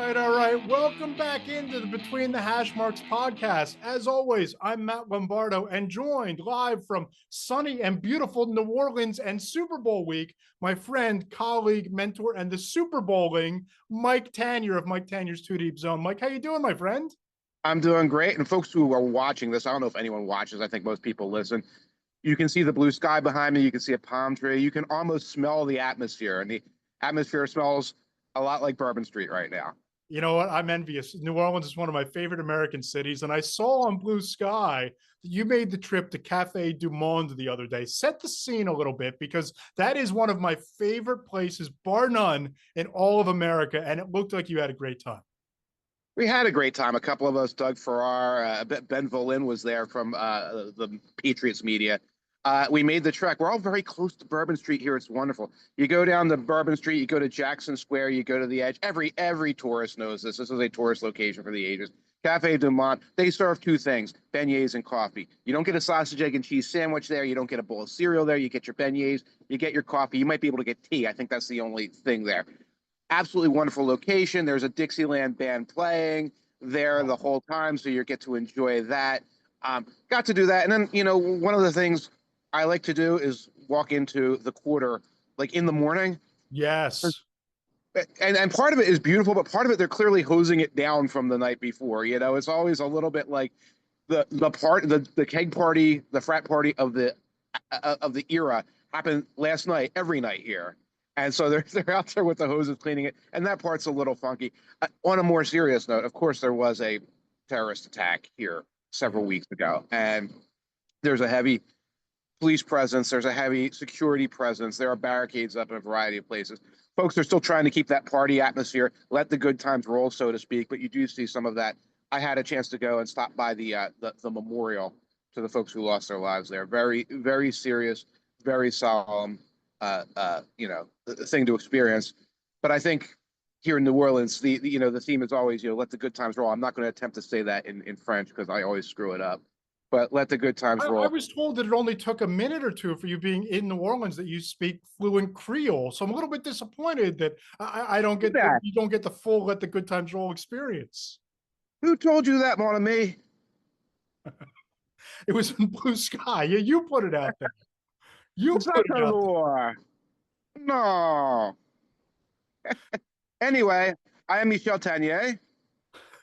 All right. Welcome back into the Between the Hash Marks podcast. As always, I'm Matt Lombardo and joined live from sunny and beautiful New Orleans and Super Bowl week, my friend, colleague, mentor, and the Super Bowling, Mike Tanier of Mike Tanier's Two Deep Zone. Mike, how you doing, my friend? I'm doing great. And folks who are watching this, I don't know if anyone watches. I think most people listen. You can see the blue sky behind me. You can see a palm tree. You can almost smell the atmosphere. And the atmosphere smells a lot like Bourbon Street right now. You know what? I'm envious. New Orleans is one of my favorite American cities. And I saw on Blue Sky that you made the trip to Cafe Du Monde the other day. Set the scene a little bit because that is one of my favorite places, bar none, in all of America. And it looked like you had a great time. We had a great time. A couple of us, Doug Farrar, Ben Volin was there from the Patriots media. We made the trek. We're all very close to Bourbon Street here. It's wonderful. You go down to Bourbon Street, you go to Jackson Square, you go to the Edge. Every tourist knows this. This is a tourist location for the ages. Cafe Du Monde, they serve two things, beignets and coffee. You don't get a sausage, egg, and cheese sandwich there. You don't get a bowl of cereal there. You get your beignets, you get your coffee. You might be able to get tea. I think that's the only thing there. Absolutely wonderful location. There's a Dixieland band playing there the whole time, so you get to enjoy that. Got to do that. And then, one of the things I like to do is walk into the quarter like in the morning. Yes. And part of it is beautiful, but part of it they're clearly hosing it down from the night before. It's always a little bit like the keg party, the frat party of the era happened last night, every night here. And so they're out there with the hoses cleaning it, and that part's a little funky. On a more serious note, of course, there was a terrorist attack here several weeks ago, and there's a heavy police presence. There's a heavy security presence. There are barricades up in a variety of places. Folks are still trying to keep that party atmosphere, let the good times roll, so to speak. But you do see some of that. I had a chance to go and stop by the memorial to the folks who lost their lives there. Very, very serious, very solemn, thing to experience. But I think here in New Orleans, the theme is always, let the good times roll. I'm not going to attempt to say that in French because I always screw it up. But let the good times roll. I was told that it only took a minute or two for you being in New Orleans that you speak fluent Creole. So I'm a little bit disappointed that I don't get that. You don't get the full let the good times roll experience. Who told you that, mon ami? It was in Blue Sky. Yeah, you put it out there. You put it out there. No. Anyway, I am Michel Tanier,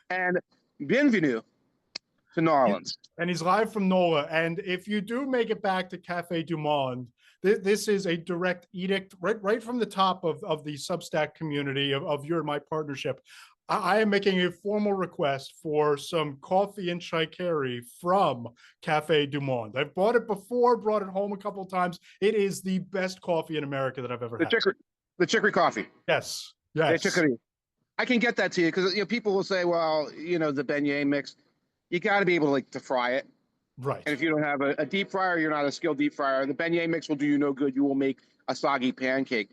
and bienvenue to New Orleans. And he's live from NOLA. And if you do make it back to Cafe Du Monde, this is a direct edict right from the top of the Substack community of your and my partnership. I am making a formal request for some coffee and Chicory from Cafe Du Monde. I've bought it before, brought it home a couple of times. It is the best coffee in America that I've ever had. The Chicory coffee. Yes. The Chicory. I can get that to you because people will say, well, the beignet mix. You got to be able to fry it. Right. And if you don't have a deep fryer, you're not a skilled deep fryer. The beignet mix will do you no good. You will make a soggy pancake.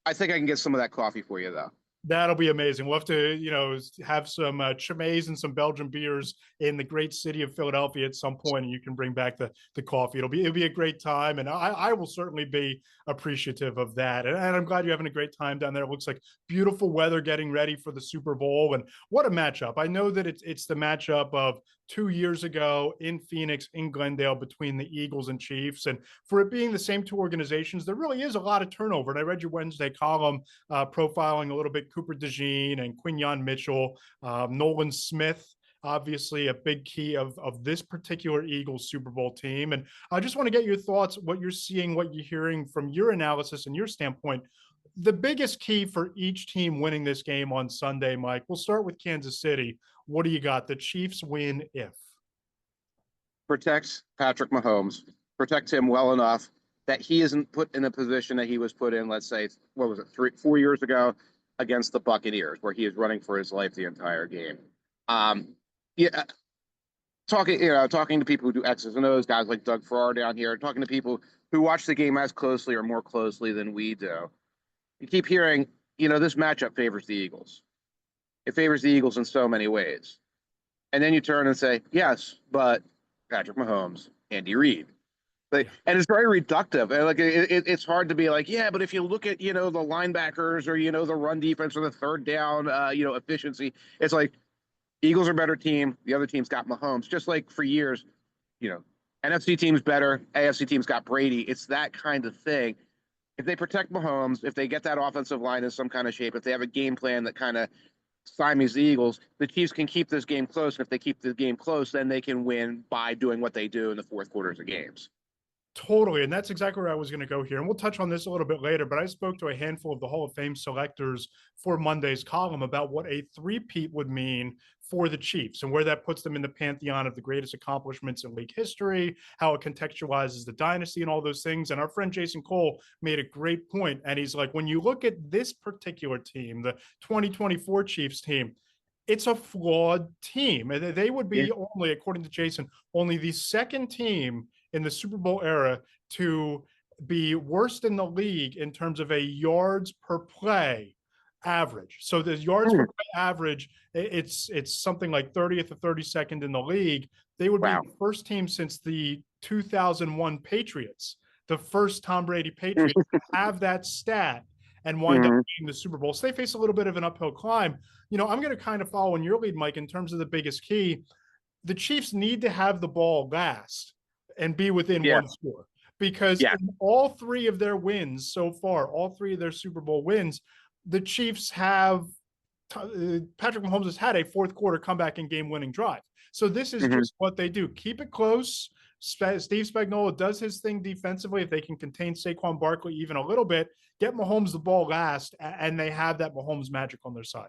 I think I can get some of that coffee for you, though. That'll be amazing. We'll have to, have some chimay and some Belgian beers in the great city of Philadelphia at some point, and you can bring back the coffee. It'll be a great time, and I will certainly be appreciative of that. And I'm glad you're having a great time down there. It looks like beautiful weather, getting ready for the Super Bowl, and what a matchup! I know that it's the matchup of 2 years ago in Phoenix, in Glendale, between the Eagles and Chiefs. And for it being the same two organizations, there really is a lot of turnover. And I read your Wednesday column profiling a little bit Cooper DeJean and Quinyon Mitchell, Nolan Smith, obviously a big key of this particular Eagles Super Bowl team. And I just want to get your thoughts, what you're seeing, what you're hearing from your analysis and your standpoint. The biggest key for each team winning this game on Sunday, Mike, we'll start with Kansas City. What do you got? The Chiefs win if? Protect Patrick Mahomes. Protect him well enough that he isn't put in a position that he was put in, let's say, 4 years ago against the Buccaneers, where he is running for his life the entire game. Talking to people who do X's and O's, guys like Doug Farrar down here, talking to people who watch the game as closely or more closely than we do. You keep hearing, this matchup favors the Eagles. It favors the Eagles in so many ways. And then you turn and say, yes, but Patrick Mahomes, Andy Reid. And it's very reductive. And like it's hard to be like, yeah, but if you look at, the linebackers or, the run defense or the third down, efficiency, it's like Eagles are a better team. The other team's got Mahomes. Just like for years, you know, NFC team's better. AFC team's got Brady. It's that kind of thing. If they protect Mahomes, if they get that offensive line in some kind of shape, if they have a game plan that kind of stymies the Eagles, the Chiefs can keep this game close. And if they keep the game close, then they can win by doing what they do in the fourth quarters of games. Totally. And that's exactly where I was going to go here. And we'll touch on this a little bit later, but I spoke to a handful of the Hall of Fame selectors for Monday's column about what a three-peat would mean for the Chiefs and where that puts them in the pantheon of the greatest accomplishments in league history, how it contextualizes the dynasty and all those things. And our friend Jason Cole made a great point. And he's like, when you look at this particular team, the 2024 Chiefs team, it's a flawed team. And they would be only, according to Jason, only the second team in the Super Bowl era to be worst in the league in terms of a yards per play average. So the yards per play average, it's something like 30th or 32nd in the league. They would be the first team since the 2001 Patriots, the first Tom Brady Patriots, to have that stat and wind up winning the Super Bowl. So they face a little bit of an uphill climb. I'm going to kind of follow in your lead, Mike, in terms of the biggest key. The Chiefs need to have the ball last and be within one score, because in all three of their wins so far, all three of their Super Bowl wins, the Chiefs have Patrick Mahomes has had a fourth quarter comeback and game winning drive. So this is just what they do. Keep it close. Steve Spagnuolo does his thing defensively. If they can contain Saquon Barkley even a little bit, get Mahomes the ball last, and they have that Mahomes magic on their side.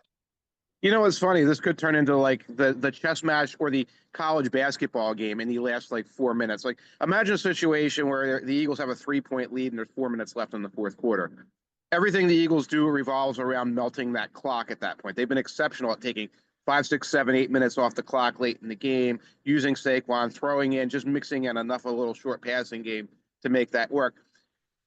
It's funny. This could turn into like the chess match or the college basketball game in the last like 4 minutes. Like imagine a situation where the Eagles have a 3-point lead and there's 4 minutes left in the fourth quarter. Everything the Eagles do revolves around melting that clock at that point. They've been exceptional at taking 5, 6, 7, 8 minutes off the clock late in the game, using Saquon, throwing in, just mixing in enough of a little short passing game to make that work.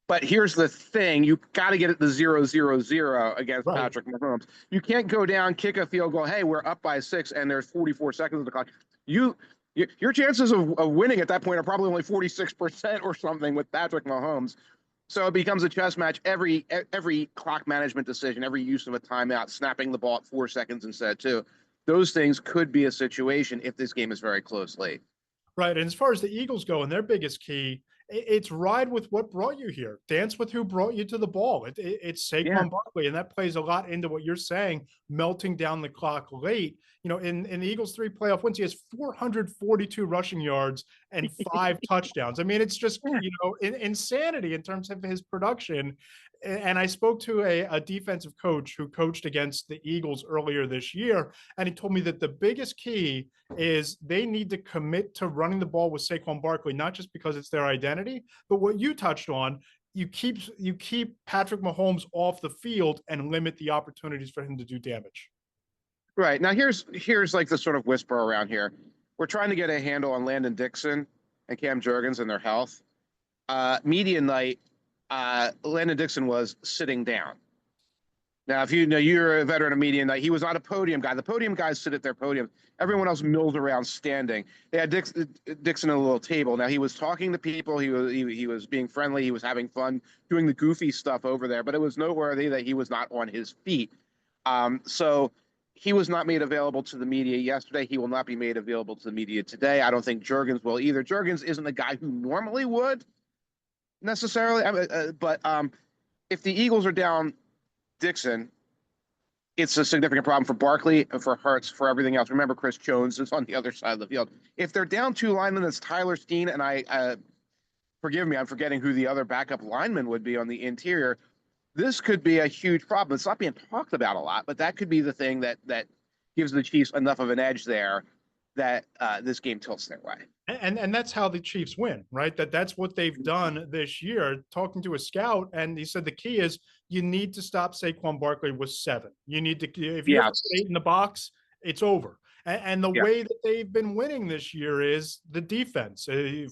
But here's the thing. You got to get it to 0-0-0 against Patrick Mahomes. You can't go down, kick a field goal. Hey, we're up by 6 and there's 44 seconds of the clock. Your chances of winning at that point are probably only 46% or something with Patrick Mahomes. So it becomes a chess match. Every clock management decision, every use of a timeout, snapping the ball at 4 seconds instead of 2, those things could be a situation if this game is very close late. Right. And as far as the Eagles go and their biggest key, it's ride with what brought you here. Dance with who brought you to the ball. It's Saquon Barkley, and that plays a lot into what you're saying, melting down the clock late. In the Eagles' 3 playoff wins, he has 442 rushing yards and 5 touchdowns. I mean, it's just, insanity in terms of his production. And I spoke to a defensive coach who coached against the Eagles earlier this year, and he told me that the biggest key is they need to commit to running the ball with Saquon Barkley, not just because it's their identity, but what you touched on, you keep Patrick Mahomes off the field and limit the opportunities for him to do damage. Right. Now, here's like the sort of whisper around here. We're trying to get a handle on Landon Dixon and Cam Jurgens and their health. Media night, Landon Dixon was sitting down. Now, if you're a veteran of media night, he was not a podium guy. The podium guys sit at their podium. Everyone else milled around standing. They had Dixon at a little table. Now, he was talking to people. He was being friendly. He was having fun, doing the goofy stuff over there. But it was noteworthy that he was not on his feet. So he was not made available to the media yesterday. He will not be made available to the media today. I don't think Jurgens will either. Jurgens isn't a guy who normally would necessarily. But if the Eagles are down Dixon, it's a significant problem for Barkley and for Hurts, for everything else. Remember, Chris Jones is on the other side of the field. If they're down 2 linemen, it's Tyler Steen, and I forgive me, I'm forgetting who the other backup lineman would be on the interior. This could be a huge problem. It's not being talked about a lot, but that could be the thing that gives the Chiefs enough of an edge there that this game tilts their way. And that's how the Chiefs win, right? That's what they've done this year. Talking to a scout, and he said the key is you need to stop Saquon Barkley with 7. You need to, if you have 8 in the box, it's over. And the Yeah. way that they've been winning this year is the defense,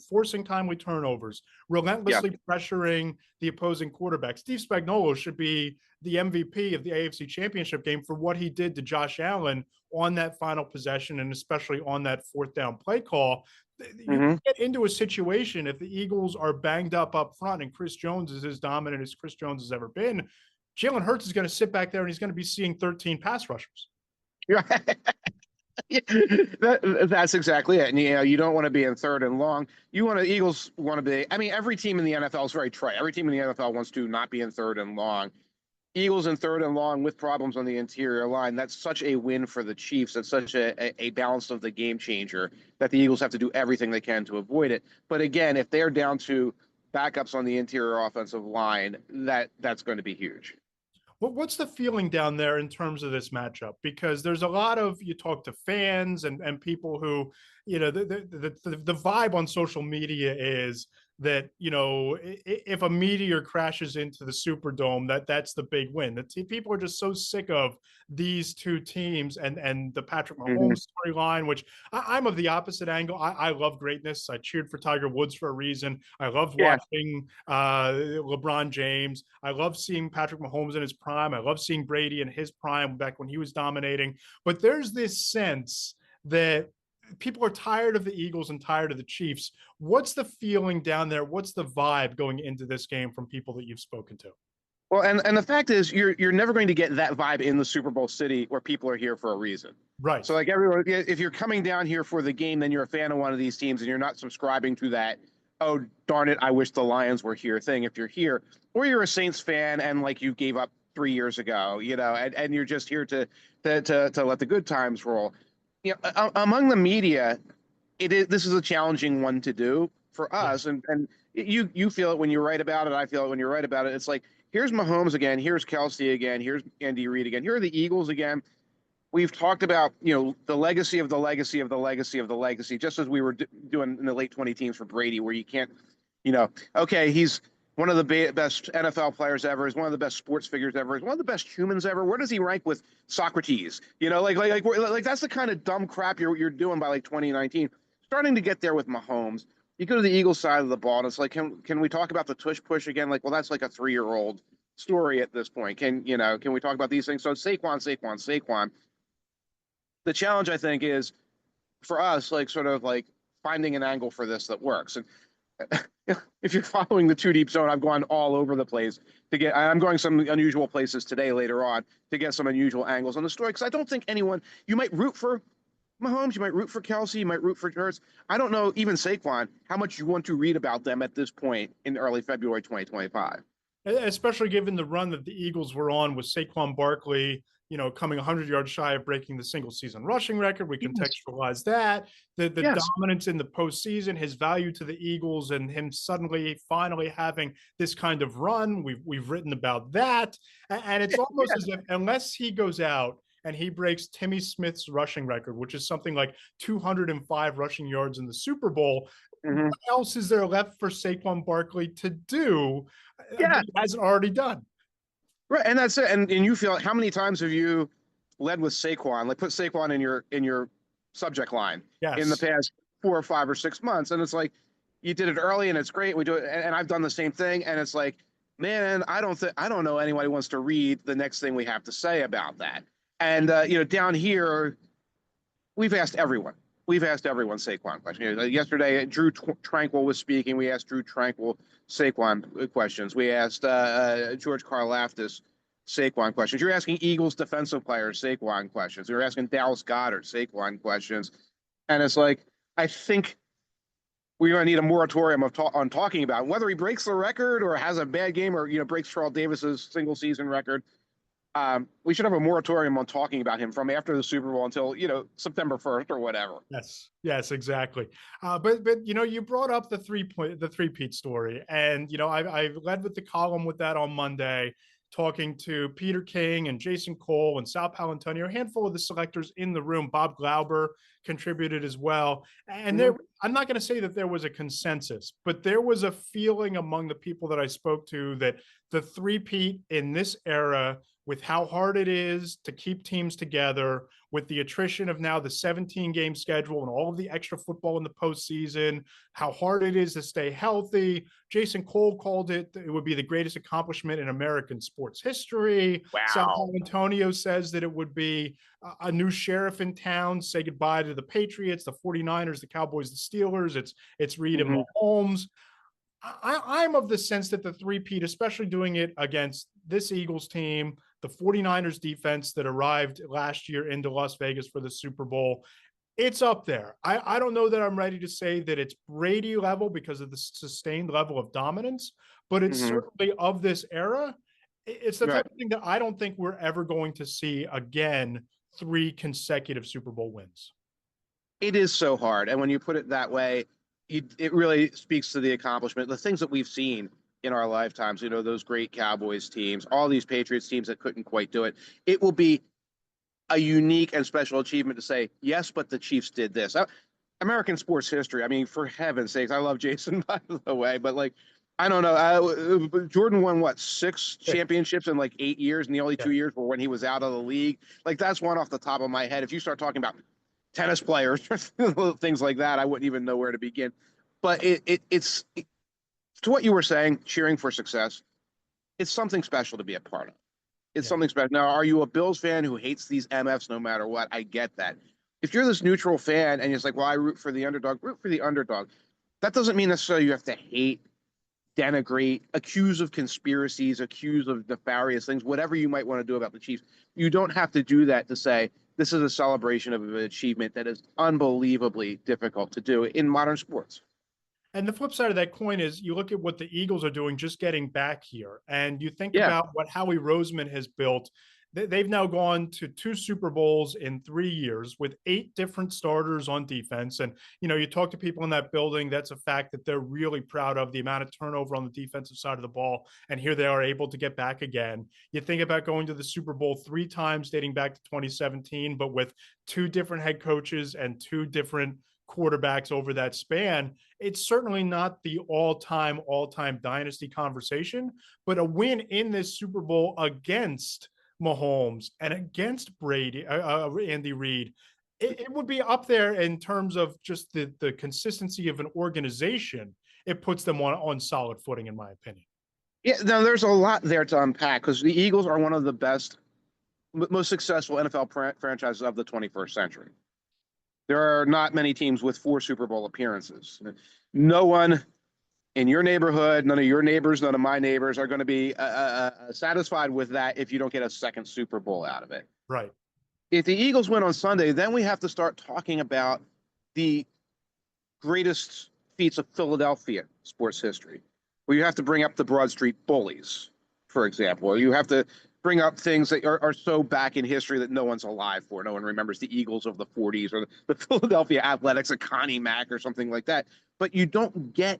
forcing timely turnovers, Yeah. relentlessly pressuring the opposing quarterback. Steve Spagnuolo should be the MVP of the AFC Championship game for what he did to Josh Allen on that final possession, and especially on that fourth down play call. You Mm-hmm. get into a situation if the Eagles are banged up front and Chris Jones is as dominant as Chris Jones has ever been, Jalen Hurts is going to sit back there and he's going to be seeing 13 pass rushers. Yeah. That's exactly it. And you don't want to be in third and long. Eagles want to be. I mean, every team in the NFL is very trite. Every team in the NFL wants to not be in third and long. Eagles in third and long with problems on the interior line. That's such a win for the Chiefs. That's such a balance of the game changer that the Eagles have to do everything they can to avoid it. But again, if they're down to backups on the interior offensive line, that's going to be huge. What's the feeling down there in terms of this matchup? Because there's a lot of, you talk to fans and people who, the vibe on social media is that, if a meteor crashes into the Superdome, that's the big win. People are just so sick of these two teams and the Patrick Mahomes storyline, which I'm of the opposite angle. I love greatness. I cheered for Tiger Woods for a reason. I loved watching LeBron James. I love seeing Patrick Mahomes in his prime. I love seeing Brady in his prime back when he was dominating. But there's this sense that people are tired of the Eagles and tired of the Chiefs. What's the feeling down there? What's the vibe going into this game from people that you've spoken to? Well, and the fact is, you're never going to get that vibe in the Super Bowl city where people are here for a reason. Right. So like everyone, if you're coming down here for the game, then you're a fan of one of these teams, and you're not subscribing to that, oh darn it, I wish the Lions were here thing. If you're here, or you're a Saints fan and like you gave up 3 years ago, and you're just here to let the good times roll. Among the media, this is a challenging one to do for us, and you feel it when you write about it. I feel it when you write about it. It's like, here's Mahomes again, here's Kelsey again, here's Andy Reid again, here are the Eagles again. We've talked about the legacy of the legacy of the legacy of the legacy, just as we were doing in the late 20 teams for Brady, where you can't, okay, he's one of the best NFL players ever. He's one of the best sports figures ever. He's one of the best humans ever. Where does he rank with Socrates? Like that's the kind of dumb crap you're doing by like 2019. Starting to get there with Mahomes. You go to the Eagles side of the ball, and it's like, can we talk about the tush push again? Like, well, that's like a 3-year-old story at this point. Can we talk about these things? So Saquon. The challenge, I think, is for us, like sort of like finding an angle for this that works. And if you're following the Too Deep Zone, I've gone all over the place I'm going some unusual places today later on to get some unusual angles on the story. Because I don't think you might root for Mahomes, you might root for Kelsey, you might root for Hurts. I don't know, even Saquon, how much you want to read about them at this point in early February 2025. Especially given the run that the Eagles were on with Saquon Barkley, coming 100 yards shy of breaking the single season rushing record. We contextualize that. The dominance in the postseason, his value to the Eagles, and him finally having this kind of run. We've written about that. And it's almost as if unless he goes out and he breaks Timmy Smith's rushing record, which is something like 205 rushing yards in the Super Bowl, what else is there left for Saquon Barkley to do that he hasn't already done? Right, and that's it. And you feel, how many times have you led with Saquon? Like, put Saquon in your subject line in the past 4 or 5 or 6 months, and it's like you did it early, and it's great. We do it, and I've done the same thing, and it's like, man, I don't know anybody wants to read the next thing we have to say about that. And down here, we've asked everyone. Saquon questions. Yesterday, Drew Tranquil was speaking. We asked Drew Tranquil Saquon questions. We asked George Karlaftis Saquon questions. You're asking Eagles defensive players Saquon questions. You're asking Dallas Goedert Saquon questions. And it's like, I think we're going to need a moratorium on talking about whether he breaks the record or has a bad game or breaks Charles Davis's single season record. We should have a moratorium on talking about him from after the Super Bowl until September 1st or whatever. Yes, exactly. But you brought up the three-peat story, and I led with the column with that on Monday, talking to Peter King and Jason Cole and Sal Palantonio, a handful of the selectors in the room. Bob Glauber contributed as well, and I'm not going to say that there was a consensus, but there was a feeling among the people that I spoke to that the three-peat in this era with how hard it is to keep teams together, with the attrition of now the 17-game schedule and all of the extra football in the postseason, how hard it is to stay healthy. Jason Cole called it would be the greatest accomplishment in American sports history. Sal Wow. Antonio says that it would be a new sheriff in town, say goodbye to the Patriots, the 49ers, the Cowboys, the Steelers. It's Reed and Hmm. Mahomes. I'm of the sense that the three-peat, especially doing it against this Eagles team, the 49ers defense that arrived last year into Las Vegas for the Super Bowl, it's up there. I don't know that I'm ready to say that it's Brady level because of the sustained level of dominance, but it's Hmm. certainly of this era. It's the Right. type of thing that I don't think we're ever going to see again, 3 consecutive Super Bowl wins. It is so hard. And when you put it that way, it really speaks to the accomplishment, the things that we've seen in our lifetimes, those great Cowboys teams, all these Patriots teams that couldn't quite do it. It will be a unique and special achievement to say, yes, but the Chiefs did this. American sports history. I mean, for heaven's sakes, I love Jason, by the way, but like, I don't know. Jordan won what, 6 championships in like 8 years, and the only Yeah. 2 years were when he was out of the league. Like, that's one off the top of my head. If you start talking about tennis players, things like that, I wouldn't even know where to begin. But it's to what you were saying, cheering for success. It's something special to be a part of. It's Yeah. something special. Now, are you a Bills fan who hates these MFs no matter what? I get that. If you're this neutral fan and it's like, well, I root for the underdog, root for the underdog. That doesn't mean necessarily you have to hate, denigrate, accuse of conspiracies, accuse of nefarious things, whatever you might want to do about the Chiefs. You don't have to do that to say this is a celebration of an achievement that is unbelievably difficult to do in modern sports. And the flip side of that coin is you look at what the Eagles are doing just getting back here, and you think Yeah. about what Howie Roseman has built. They've now gone to 2 Super Bowls in 3 years with 8 different starters on defense. And, you talk to people in that building, that's a fact that they're really proud of, the amount of turnover on the defensive side of the ball. And here they are able to get back again. You think about going to the Super Bowl 3 times dating back to 2017, but with 2 different head coaches and 2 different quarterbacks over that span. It's certainly not the all-time dynasty conversation, but a win in this Super Bowl against Mahomes and against Brady, Andy Reid, it would be up there in terms of just the consistency of an organization. It puts them on solid footing, in my opinion. Yeah, now there's a lot there to unpack because the Eagles are one of the best, most successful NFL franchises of the 21st century. There are not many teams with 4 Super Bowl appearances. No one in your neighborhood, none of your neighbors, none of my neighbors are going to be satisfied with that if you don't get a second Super Bowl out of it. Right. If the Eagles win on Sunday, then we have to start talking about the greatest feats of Philadelphia sports history, where you have to bring up the Broad Street Bullies, for example, or you have to bring up things that are so back in history that no one's alive for. No one remembers the Eagles of the 40s or the Philadelphia Athletics of Connie Mack or something like that. But you don't get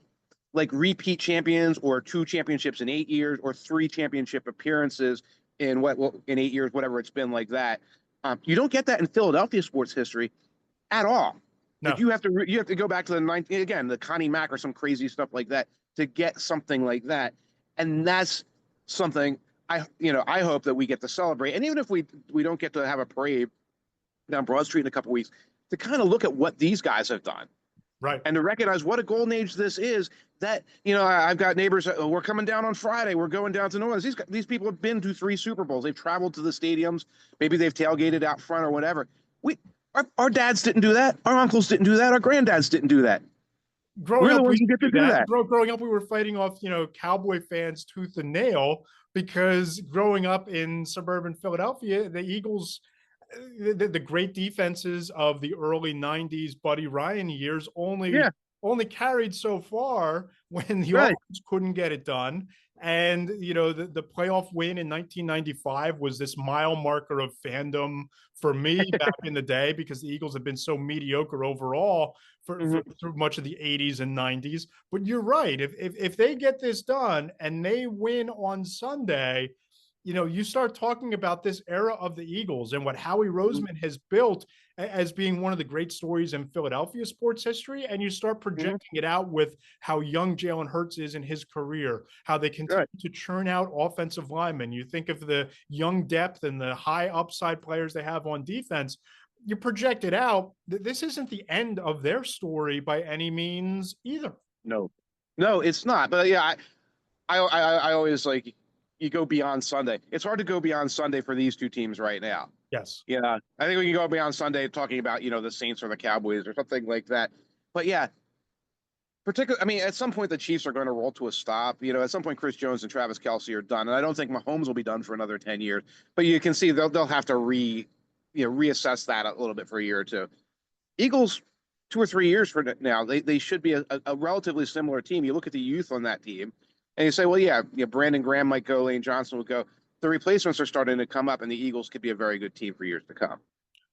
like repeat champions or 2 championships in 8 years or 3 championship appearances in in 8 years, whatever it's been like that. You don't get that in Philadelphia sports history at all. No. Like you have to go back to the Connie Mack or some crazy stuff like that to get something like that. And that's something I hope that we get to celebrate. And even if we don't get to have a parade down Broad Street in a couple weeks, to kind of look at what these guys have done. Right. And to recognize what a golden age this is. That, I've got neighbors, we're coming down on Friday, we're going down to New Orleans. These people have been to 3 Super Bowls. They've traveled to the stadiums. Maybe they've tailgated out front or whatever. Our dads didn't do that. Our uncles didn't do that. Our granddads didn't do that. Growing up, we we get to do that. Growing up, we were fighting off, Cowboy fans tooth and nail, because growing up in suburban Philadelphia, the Eagles, the great defenses of the early 90s Buddy Ryan years only carried so far when the offense couldn't get it done. And, the playoff win in 1995 was this mile marker of fandom for me back in the day, because the Eagles have been so mediocre overall for much of the 80s and 90s. But you're right. If they get this done and they win on Sunday, you start talking about this era of the Eagles and what Howie Roseman has built as being one of the great stories in Philadelphia sports history. And you start projecting it out with how young Jalen Hurts is in his career, how they continue to churn out offensive linemen. You think of the young depth and the high upside players they have on defense. You project it out. This isn't the end of their story by any means either. No, it's not. But yeah, I always like, you go beyond Sunday. It's hard to go beyond Sunday for these two teams right now. Yes. Yeah, I think we can go beyond Sunday talking about, the Saints or the Cowboys or something like that. But yeah, particularly, I mean, at some point the Chiefs are going to roll to a stop. At some point Chris Jones and Travis Kelce are done, and I don't think Mahomes will be done for another 10 years. But you can see they'll have to reassess that a little bit for a year or two. Eagles, 2 or 3 years from now, they should be a relatively similar team. You look at the youth on that team, and you say, well, yeah, Brandon Graham might go, Lane Johnson will go. The replacements are starting to come up, and the Eagles could be a very good team for years to come.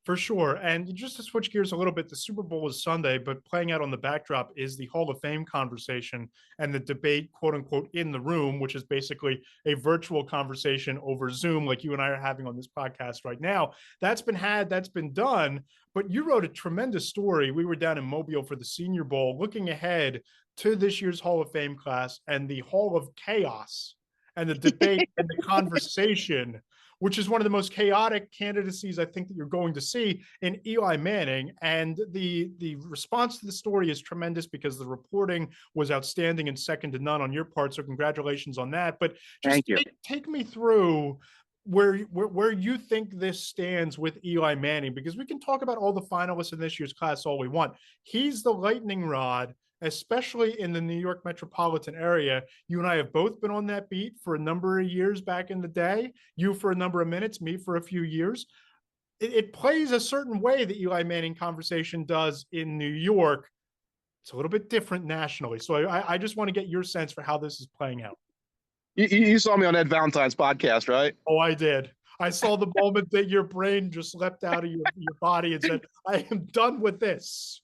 For sure. And just to switch gears a little bit, the Super Bowl is Sunday, but playing out on the backdrop is the Hall of Fame conversation and the debate, quote unquote, in the room, which is basically a virtual conversation over Zoom, like you and I are having on this podcast right now. That's been had, that's been done. But you wrote a tremendous story. We were down in Mobile for the Senior Bowl, looking ahead to this year's Hall of Fame class and the Hall of Chaos and the debate and the conversation, which is one of the most chaotic candidacies I think that you're going to see in Eli Manning. And the response to the story is tremendous because the reporting was outstanding and second to none on your part. So congratulations on that. But just take me through where you think this stands with Eli Manning, because we can talk about all the finalists in this year's class all we want. He's the lightning rod, especially in the New York metropolitan area. You and I have both been on that beat for a number of years back in the day, you for a number of minutes, me for a few years. It plays a certain way the Eli Manning conversation does in New York. It's a little bit different nationally. So I just want to get your sense for how this is playing out. You saw me on Ed Valentine's podcast, right? Oh, I did. I saw the moment that your brain just leapt out of your body and said, I am done with this.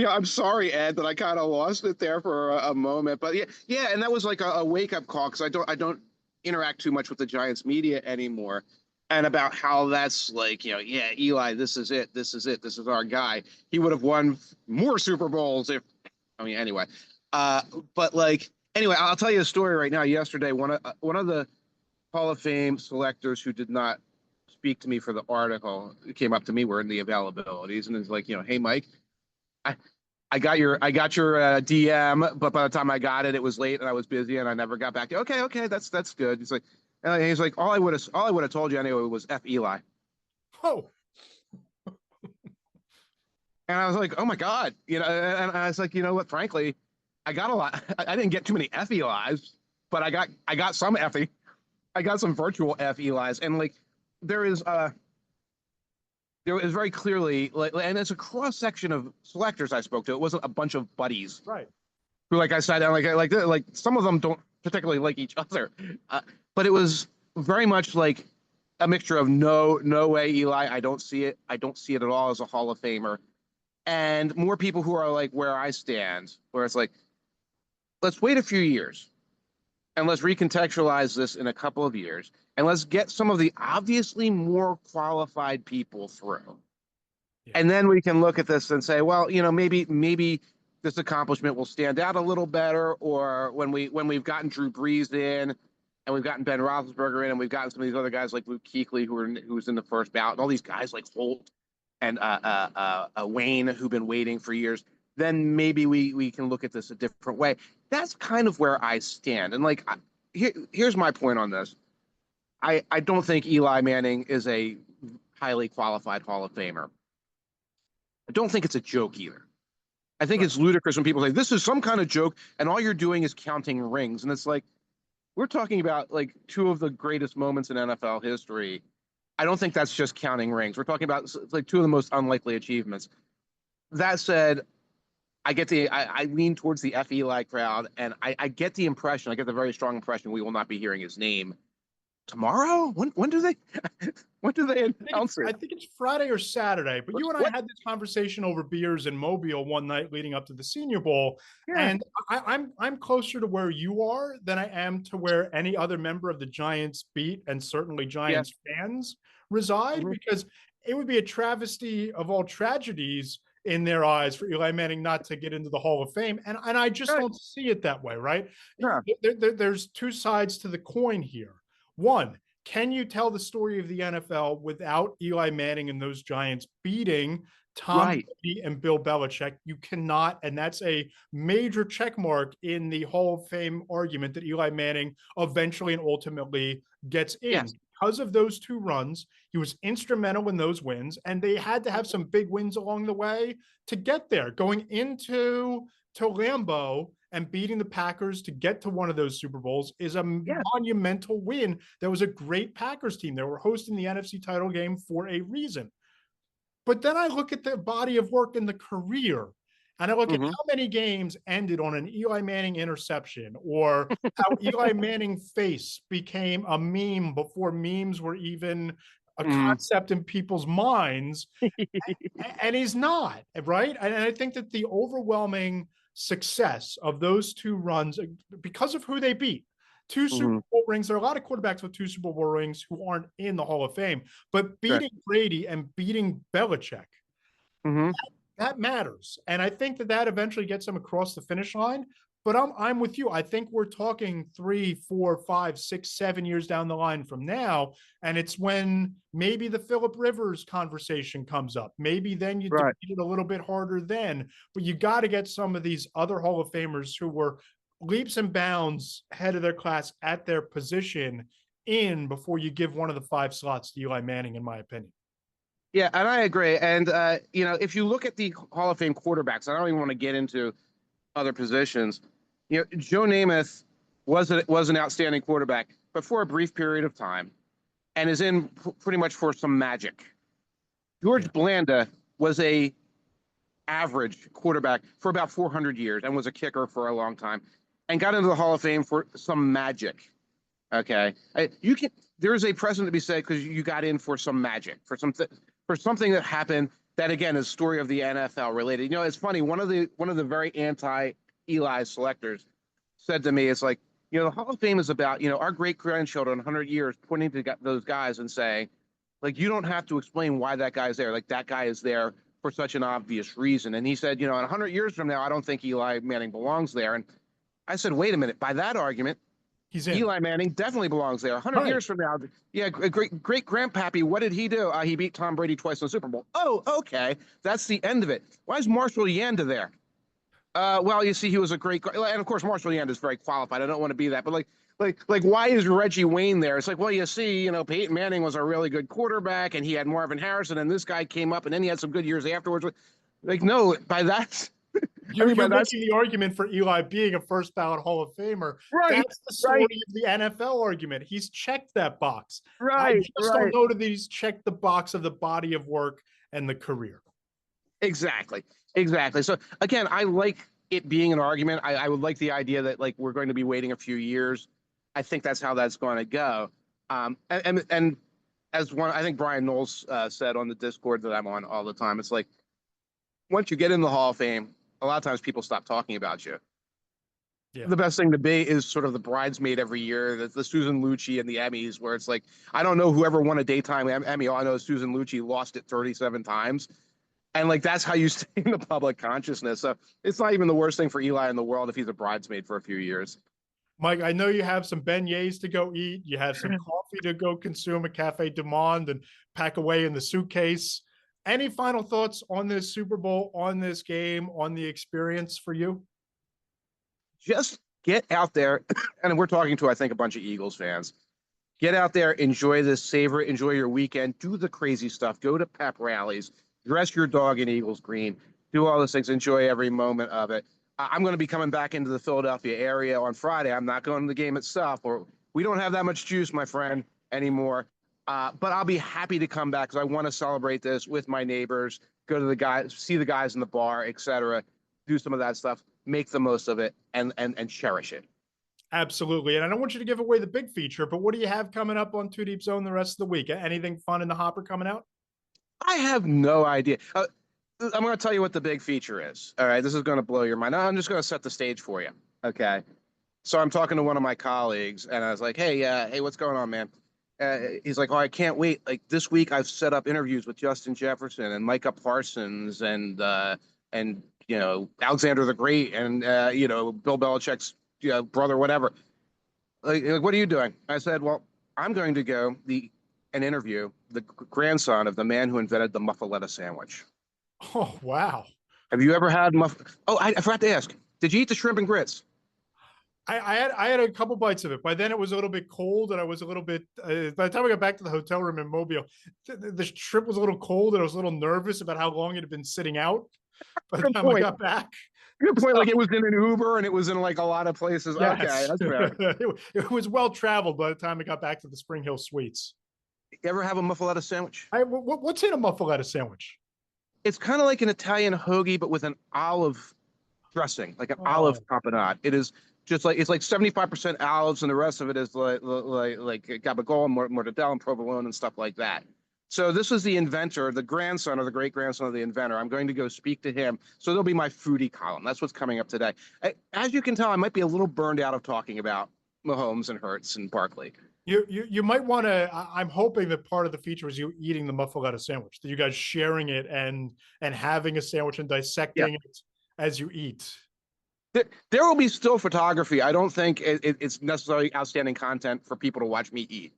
I'm sorry, Ed, that I kind of lost it there for a moment, but yeah, and that was like a wake up call, because I don't interact too much with the Giants media anymore, and about how that's like, yeah, Eli, this is it, this is our guy. He would have won more Super Bowls if, anyway, but like, anyway, I'll tell you a story right now. Yesterday, one of the Hall of Fame selectors who did not speak to me for the article came up to me. We're in the availabilities, and is like, hey, Mike, I got your DM, but by the time I got it, it was late and I was busy and I never got back. Okay, that's good. He's like, all I would have told you anyway was F Eli. Oh. And I was like, oh my God, and I was like, you know what? Frankly, I got a lot. I didn't get too many F Eli's, but I got some F. I got some virtual F Eli's, and like there is very clearly, and it's a cross section of selectors I spoke to. It wasn't a bunch of buddies, right? Who, like, I sat down, like some of them don't particularly like each other, but it was very much like a mixture of no way, Eli. I don't see it at all as a Hall of Famer, and more people who are like where I stand, where it's like, let's wait a few years, and let's recontextualize this in a couple of years, and let's get some of the obviously more qualified people through. Yeah. And then we can look at this and say, well, maybe this accomplishment will stand out a little better, or when we've gotten Drew Brees in, and we've gotten Ben Roethlisberger in, and we've gotten some of these other guys like Luke Kuechly, who's in the first ballot, and all these guys like Holt and Wayne, who've been waiting for years, then maybe we can look at this a different way. That's kind of where I stand. And like, here's my point on this. I don't think Eli Manning is a highly qualified Hall of Famer. I don't think it's a joke either. I think it's ludicrous when people say this is some kind of joke and all you're doing is counting rings. And it's like, we're talking about like two of the greatest moments in NFL history. I don't think that's just counting rings. We're talking about like two of the most unlikely achievements. That said, I lean towards the F Eli crowd, and I get the impression, I get the very strong impression we will not be hearing his name tomorrow. When do they? When do they I think announce it? it's Friday or Saturday. But you and I What? had this conversation over beers in Mobile one night leading up to the Senior Bowl, Yeah. and I'm closer to where you are than I am to where any other member of the Giants beat and certainly Yeah. Giants fans reside, Mhm. because it would be a travesty of all tragedies in their eyes for Eli Manning not to get into the Hall of Fame, and I just Right. don't see it that way, right? Yeah. There's two sides to the coin here. One, can you tell the story of the NFL without Eli Manning and those Giants beating Tom Right. Brady and Bill Belichick? You cannot, and that's a major check mark in the Hall of Fame argument that Eli Manning eventually and ultimately gets in. Yes. Because of those two runs, he was instrumental in those wins, and they had to have some big wins along the way to get there. Going into Lambeau and beating the Packers to get to one of those Super Bowls is a Yeah. monumental win. That was a great Packers team. They were hosting the NFC title game for a reason. But then I look at the body of work in the career, and I look at Hmm. how many games ended on an Eli Manning interception, or how Eli Manning face became a meme before memes were even a Mm. concept in people's minds. And he's not, right? And I think that the overwhelming success of those two runs, because of who they beat, two Super Hmm. Bowl rings. There are a lot of quarterbacks with two Super Bowl rings who aren't in the Hall of Fame, but Right. beating Brady and beating Belichick, Hmm. that matters. And I think that that eventually gets them across the finish line. But I'm with you. I think we're talking 3, 4, 5, 6, 7 years down the line from now. And it's when maybe the Phillip Rivers conversation comes up. Maybe then you debate Right. it a little bit harder then. But you got to get some of these other Hall of Famers who were leaps and bounds ahead of their class at their position in before you give one of the 5 slots to Eli Manning, in my opinion. Yeah, and I agree. And if you look at the Hall of Fame quarterbacks, I don't even want to get into other positions. Joe Namath was an outstanding quarterback, but for a brief period of time, and is in pretty much for some magic. Yeah. George Blanda was a average quarterback for about 400 years and was a kicker for a long time, and got into the Hall of Fame for some magic. Okay, you can. There is a precedent to be said because you got in for some magic, for something that happened that again is story of the NFL related. It's funny. One of the very anti Eli selectors said to me, "It's like the Hall of Fame is about our great grandchildren, 100 years, pointing to those guys and saying, like you don't have to explain why that guy's there. Like that guy is there for such an obvious reason." And he said, in 100 years from now, I don't think Eli Manning belongs there. And I said, wait a minute. By that argument, He's in. Eli Manning definitely belongs there. 100 Right. years from now, yeah, great grandpappy, what did he do? He beat Tom Brady twice in the Super Bowl. Oh, okay, that's the end of it. Why is Marshall Yanda there? Well, you see, he was a great, and of course, Marshall Yanda is very qualified. I don't want to be that, but why is Reggie Wayne there? It's like, well, you see, Peyton Manning was a really good quarterback, and he had Marvin Harrison, and this guy came up, and then he had some good years afterwards. Like, no, by that, I mean, by You're that, making the argument for Eli being a first ballot Hall of Famer. right, That's the story right, of the NFL argument. He's checked that box. I right, just don't right. know that he's checked the box of the body of work and the career. Exactly. Exactly. So again, I like it being an argument. I would like the idea that like we're going to be waiting a few years. I think that's how that's going to go. And as one, I think Brian Knowles said on the Discord that I'm on all the time, it's like once you get in the Hall of Fame, a lot of times people stop talking about you. Yeah. The best thing to be is sort of the bridesmaid every year, the Susan Lucci and the Emmys, where it's like I don't know whoever won a daytime Emmy. All I know is Susan Lucci lost it 37 times. And like that's how you stay in the public consciousness. So it's not even the worst thing for Eli in the world if he's a bridesmaid for a few years. Mike, I know you have some beignets to go eat. You have some coffee to go consume at Cafe Du Monde and pack away in the suitcase. Any final thoughts on this Super Bowl, on this game, on the experience for you? Just get out there, and we're talking to I think a bunch of Eagles fans. Get out there, enjoy this, savor it, enjoy your weekend, do the crazy stuff, go to pep rallies, dress your dog in Eagles green, do all those things, enjoy every moment of it. I'm going to be coming back into the Philadelphia area on Friday. I'm not going to the game itself, or we don't have that much juice, my friend, anymore. But I'll be happy to come back because I want to celebrate this with my neighbors, go to the guys, see the guys in the bar, etc. Do some of that stuff, make the most of it, and cherish it. Absolutely. And I don't want you to give away the big feature, but what do you have coming up on Two Deep Zone the rest of the week? Anything fun in the hopper coming out? I have no idea. I'm going to tell you what the big feature is. All right, this is going to blow your mind. I'm just going to set the stage for you. Okay. So I'm talking to one of my colleagues, and I was like, "Hey, what's going on, man?" He's like, "Oh, I can't wait. Like this week, I've set up interviews with Justin Jefferson and Micah Parsons and Alexander the Great and Bill Belichick's brother, whatever. Like, what are you doing?" I said, "Well, I'm going to go and interview the grandson of the man who invented the muffaletta sandwich. Oh, wow. Have you ever had Oh, I forgot to ask. Did you eat the shrimp and grits? I had a couple bites of it. By then it was a little bit cold, and I was a little bit. By the time I got back to the hotel room in Mobile, the shrimp was a little cold, and I was a little nervous about how long it had been sitting out. By the Good time I point. got back, Good point. so, Like it was in an Uber and it was in like a lot of places. Okay, yes, that's fair. it was well traveled by the time I got back to the Spring Hill Suites. You ever have a muffaletta sandwich? What's in a muffaletta sandwich? It's kind of like an Italian hoagie, but with an olive dressing, like an olive Oh, tapenade. It is just like it's like 75% olives, and the rest of it is like gabagool and mortadella and provolone and stuff like that. So this was the inventor, the grandson or the great grandson of the inventor. I'm going to go speak to him. So there'll be my foodie column. That's what's coming up today. As you can tell, I might be a little burned out of talking about Mahomes and Hurts and Barkley. you might want to. I'm hoping that part of the feature is you eating the muffaletta sandwich, that you guys sharing it and having a sandwich and Yeah. dissecting it as you eat. There will be still photography. I don't think it's necessarily outstanding content for people to watch me eat.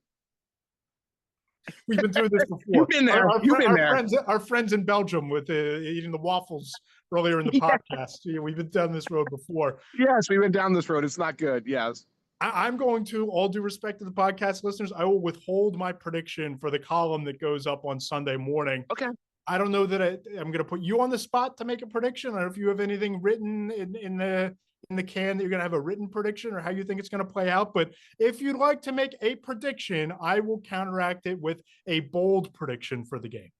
We've been through this before. You've been there. You've been there. Our friends in Belgium with eating the waffles earlier in the Yeah. podcast. Yeah, we've been down this road before. Yes, we went down this road. It's not good. Yes. I'm going to, all due respect to the podcast listeners, I will withhold my prediction for the column that goes up on Sunday morning. Okay. I don't know that I'm going to put you on the spot to make a prediction. I don't know if you have anything written in the can that you're going to have a written prediction or how you think it's going to play out. But if you'd like to make a prediction, I will counteract it with a bold prediction for the game.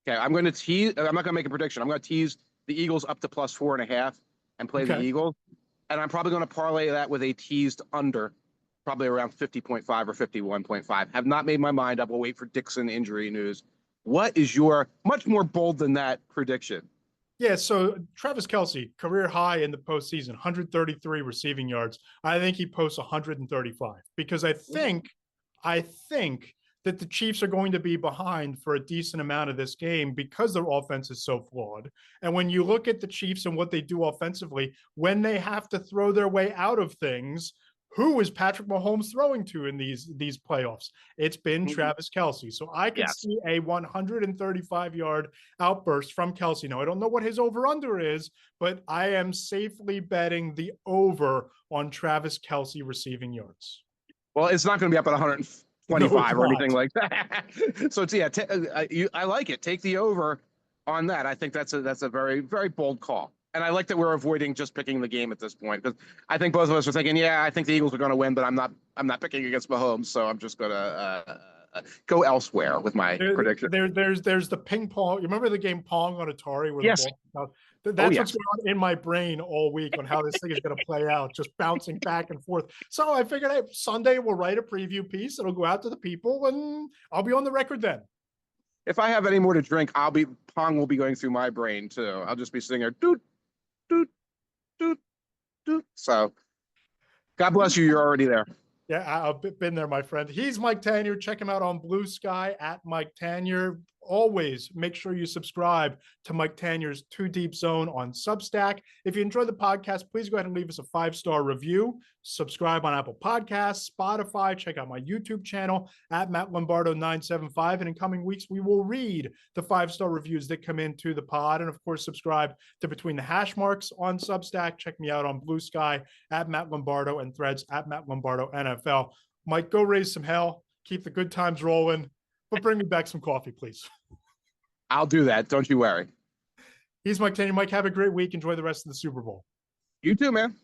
Okay. I'm going to tease. I'm not going to make a prediction. I'm going to tease the Eagles up to +4.5 and play the Eagles. And I'm probably going to parlay that with a teased under, probably around 50.5 or 51.5. Have not made my mind up. We'll wait for Dixon injury news. What is your much more bold than that prediction? Yeah, so Travis Kelce, career high in the postseason, 133 receiving yards. I think he posts 135 because I think that the Chiefs are going to be behind for a decent amount of this game because their offense is so flawed. And when you look at the Chiefs and what they do offensively, when they have to throw their way out of things, who is Patrick Mahomes throwing to in these playoffs? It's been Travis Kelce. So I could see a 135-yard outburst from Kelce. Now, I don't know what his over-under is, but I am safely betting the over on Travis Kelce receiving yards. Well, it's not going to be up at 125 or anything like that. So I like it. Take the over on that. I think that's a very, very bold call. And I like that we're avoiding just picking the game at this point because I think both of us are thinking, yeah, I think the Eagles are going to win, but I'm not picking against Mahomes, so I'm just going to go elsewhere with my prediction. There's the ping pong. You remember the game Pong on Atari? Where yes. That's what's going on in my brain all week on how this thing is going to play out, just bouncing back and forth. So I figured, hey, Sunday we'll write a preview piece. It'll go out to the people, and I'll be on the record then. If I have any more to drink, Pong will be going through my brain too. I'll just be sitting there, doot, doot, doot, doot. So, God bless you. You're already there. Yeah, I've been there, my friend. He's Mike Tanier. Check him out on Blue Sky at Mike Tanier. Always make sure you subscribe to Mike Tanier's Two Deep Zone on Substack. If you enjoy the podcast, please go ahead and leave us a 5-star review. Subscribe on Apple Podcasts, Spotify. Check out my YouTube channel at Matt Lombardo 975. And in coming weeks, we will read the 5-star reviews that come into the pod. And of course, subscribe to Between the Hash Marks on Substack. Check me out on Blue Sky at Matt Lombardo and Threads at Matt Lombardo NFL. Mike, go raise some hell. Keep the good times rolling. But bring me back some coffee, please. I'll do that. Don't you worry. He's Mike Tanier. Mike, have a great week. Enjoy the rest of the Super Bowl. You too, man.